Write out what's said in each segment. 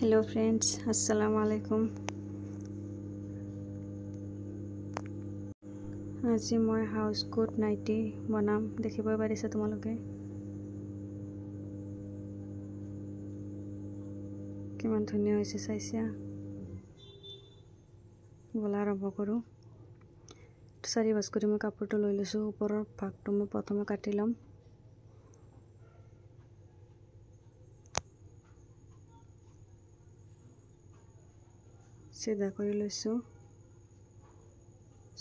Hello friends, अस्सलाम वालेकुम। আজি মই হাউস কোট নাইটি বনাম, দেখিব পাৰিছে তোমালোকে কিমান ধুনীয়া হৈছে। চাইছা? বলা আৰম্ভ কৰোঁ। 4 ভাঁজ কৰি মই কাপোৰটো লৈ লৈছোঁ। ওপৰৰ ভাগটো মই প্ৰথমে কাটি ল'ম। চিধা কৰি লৈছোঁ।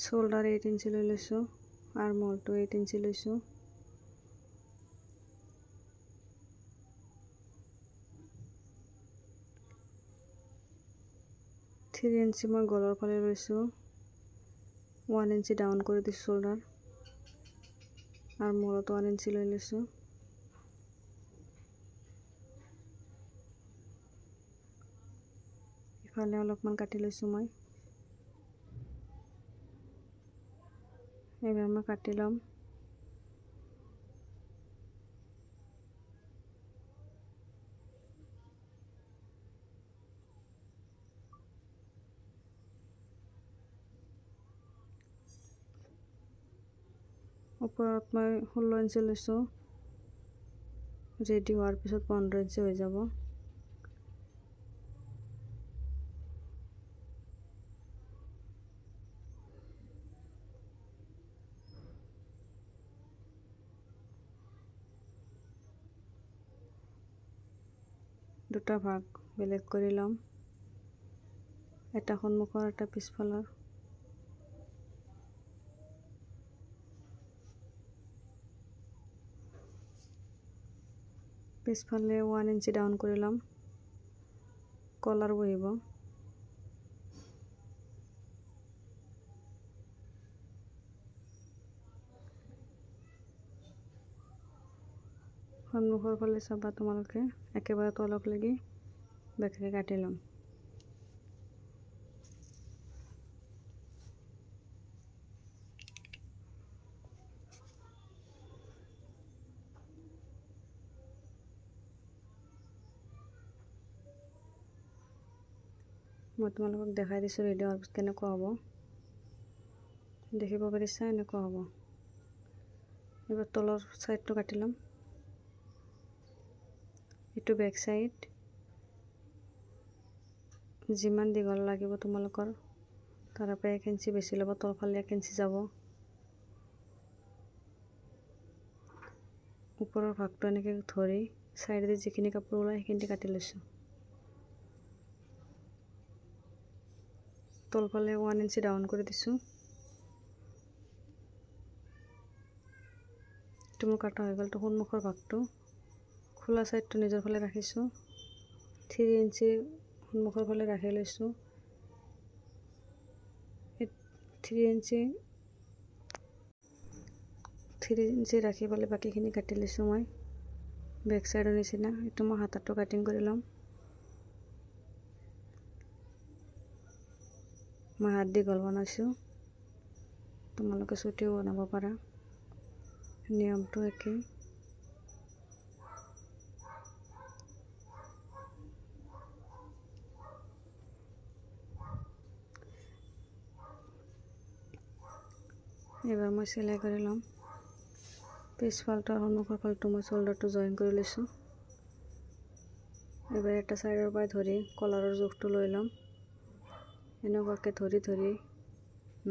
শোল্ডাৰ 8 ইঞ্চি লৈ লৈছোঁ, আৰ্ম হোলটো 8 ইঞ্চি লৈছোঁ। থ্ৰী ইঞ্চি মই গলৰ ফালে লৈছোঁ। 1 ইঞ্চি ডাউন কৰি দিছোঁ শোল্ডাৰ। আৰ্ম হোলতো 1 ইঞ্চি লৈ লৈছোঁ। ইফালে অলপমান কাটি লৈছোঁ মই। এবাৰ মই কাটি ল'ম। ওপৰত মই 16 ইঞ্চি লৈছোঁ। ৰেডি হোৱাৰ পিছত 15 ইঞ্চি হৈ যাব। দুটা ভাগ বেলেগ কৰি ল'ম, এটা সন্মুখৰ এটা পিছফালৰ। পিছফালে 1 ইঞ্চি ডাউন কৰি ল'ম, কলাৰ বহিব। সন্মুখৰ ফালে চাবা তোমালোকে, একেবাৰে তলক লাগি বেকাকে কাটি ল'ম। মই তোমালোকক দেখাই দিছোঁ ৰেডি হোৱাৰ পিছত কেনেকুৱা হ'ব। দেখিব পাৰিছা? এনেকুৱা হ'ব। এবাৰ তলৰ ছাইডটো কাটি ল'ম। এইটো বেক সাইড। যিমান দীঘল লাগিব তোমালোকৰ তাৰ পৰা 1 ইঞ্চি বেছি ল'ব, তলফালে 1 ইঞ্চি যাব। ওপৰৰ ভাগটো এনেকৈ ধৰি চাইডেদি যিখিনি কাপোৰ ওলাই সেইখিনি কাটি লৈছোঁ। তলফালে 1 ইঞ্চি ডাউন কৰি দিছোঁ। এইটো মোৰ কাটা হৈ গ'ল। তো সন্মুখৰ ভাগটো খোলা ছাইডটো নিজৰ ফালে ৰাখিছোঁ। 3 ইঞ্চি সন্মুখৰ ফালে ৰাখি লৈছোঁ। 3 ইঞ্চি ৰাখি পেলাই বাকীখিনি কাটি লৈছোঁ মই বেক চাইডৰ নিচিনা। এইটো মই হাতাটো কাটিং কৰি ল'ম। মই হাত দীঘল বনাইছোঁ, তোমালোকে চুটিও বনাব পাৰা, নিয়মটো একেই। এবাৰ মই চিলাই কৰি ল'ম। পিছফালটো আৰু সন্মুখৰ ফালটো মই শোল্ডাৰটো জইন কৰি লৈছোঁ। এবাৰ এটা চাইডৰ পৰা ধৰি কলাৰৰ জোখটো লৈ ল'ম। এনেকুৱাকৈ ধৰি ধৰি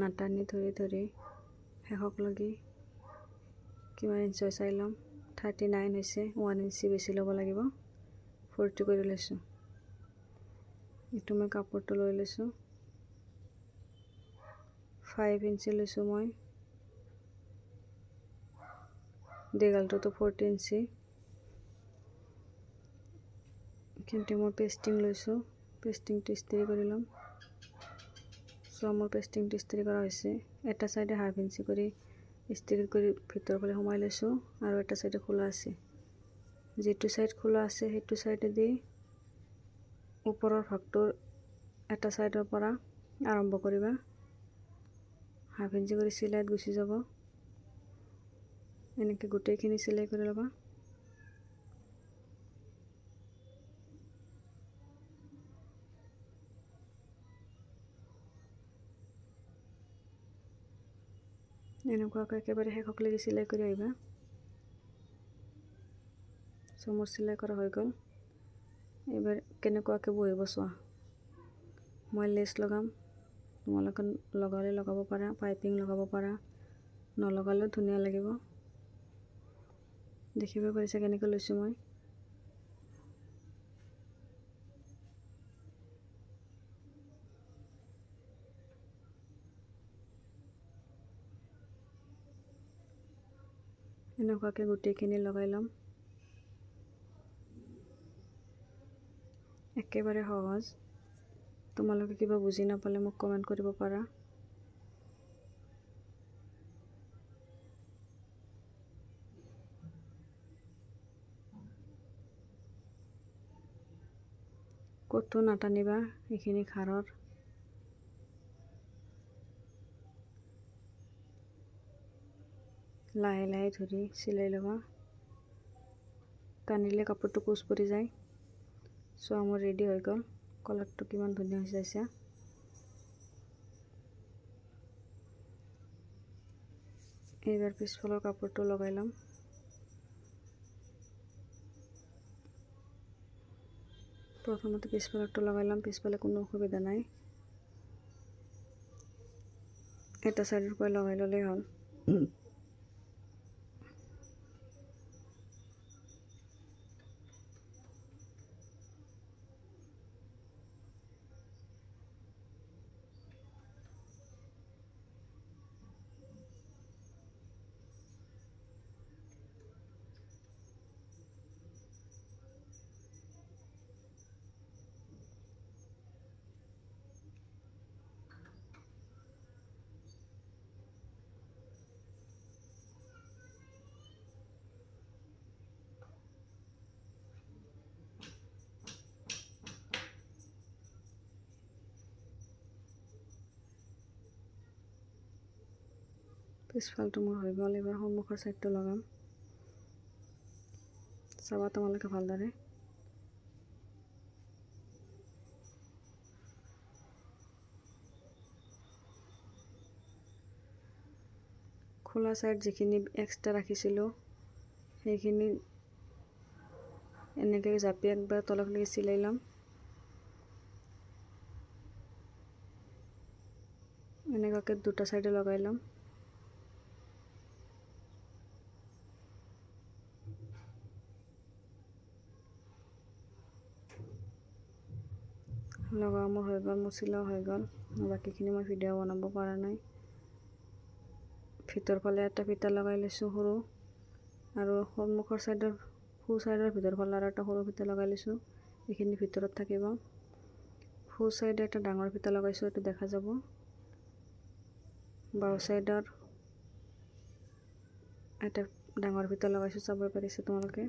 নাটানি ধৰি শেষক লাগি কিমান ইঞ্চি হয় চাই ল'ম। 39 হৈছে। 1 ইঞ্চি বেছি ল'ব লাগিব। 40 কৰি লৈছোঁ। এইটো মই কাপোৰটো লৈ লৈছোঁ। 5 ইঞ্চি লৈছোঁ মই। দীঘলটোতো 40 ইঞ্চি। কিন্তু মই পেষ্টিং লৈছোঁ। পেষ্টিংটো ইস্ত্ৰি কৰি ল'ম। মোৰ পেষ্টিংটো ইস্ত্ৰি কৰা হৈছে। এটা চাইডে 1/2 ইঞ্চি কৰি ইস্ত্ৰি কৰি ভিতৰৰ ফালে সোমাই লৈছোঁ, আৰু এটা চাইডে খোলা আছে। যিটো চাইড খোলা আছে সেইটো চাইডেদি ওপৰৰ ভাগটোৰ এটা চাইডৰ পৰা আৰম্ভ কৰিবা। 1/2 ইঞ্চি কৰি চিলাইত গুচি যাব। এনেকৈ গোটেইখিনি চিলাই কৰি ল'বা। এনেকুৱাকৈ একেবাৰে শেষলৈকে চিলাই কৰি আহিবা। চ' মোৰ চিলাই কৰা হৈ গ'ল। এইবাৰ কেনেকুৱাকৈ বহিব চোৱা। মই লেচ লগাম, তোমালোকে লগালে লগাব পাৰা, পাইপিং লগাব পাৰা, নলগালেও ধুনীয়া লাগিব। দেখিব পাৰিছা কেনেকৈ লৈছোঁ মই। এনেকুৱাকৈ গোটেইখিনি লগাই ল'ম। একেবাৰে সহজ। তোমালোকে কিবা বুজি নাপালে মোক কমেণ্ট কৰিব পাৰা। ক'তো নাটানিবা এইখিনি খাৰৰ। লাহে লাহে ধৰি চিলাই ল'বা। টানিলে কাপোৰটো কোচ পৰি যায়। চ' মোৰ ৰেডি হৈ গ'ল। কলাৰটো কিমান ধুনীয়া হৈ যাইছে। এইবাৰ পিছফালৰ কাপোৰটো লগাই ল'ম। প্ৰথমতে পিছফালৰটো লগাই ল'ম। পিছফালে কোনো অসুবিধা নাই, এটা চাইডৰ পৰা লগাই ল'লেই হ'ল। পিছফালটো মোৰ হৈ গ'ল। এইবাৰ সন্মুখৰ চাইডটো লগাম। চাবা তোমালোকে ভালদৰে। খোলা চাইড যিখিনি এক্সট্ৰা ৰাখিছিলোঁ সেইখিনি এনেকৈ জাপি একবাৰ তললৈকে চিলাই ল'ম। এনেকুৱাকৈ দুটা চাইডে লগাই ল'ম। লগা মোৰ হৈ গ'ল, মোৰ চিলাও হৈ গ'ল। বাকীখিনি মই ভিডিঅ' বনাব পৰা নাই। ভিতৰ ফালে এটা ফিতা লগাই লৈছোঁ সৰু, আৰু সন্মুখৰ চাইডৰ সোঁ চাইডৰ ভিতৰ ফালে আৰু এটা সৰু ফিতা লগাই লৈছোঁ। এইখিনি ভিতৰত থাকিব। সোঁ চাইডে এটা ডাঙৰ ফিতা লগাইছোঁ, এইটো দেখা যাব। বাওঁ চাইডৰ এটা ডাঙৰ ফিতা লগাইছোঁ, চাব পাৰিছে তোমালোকে।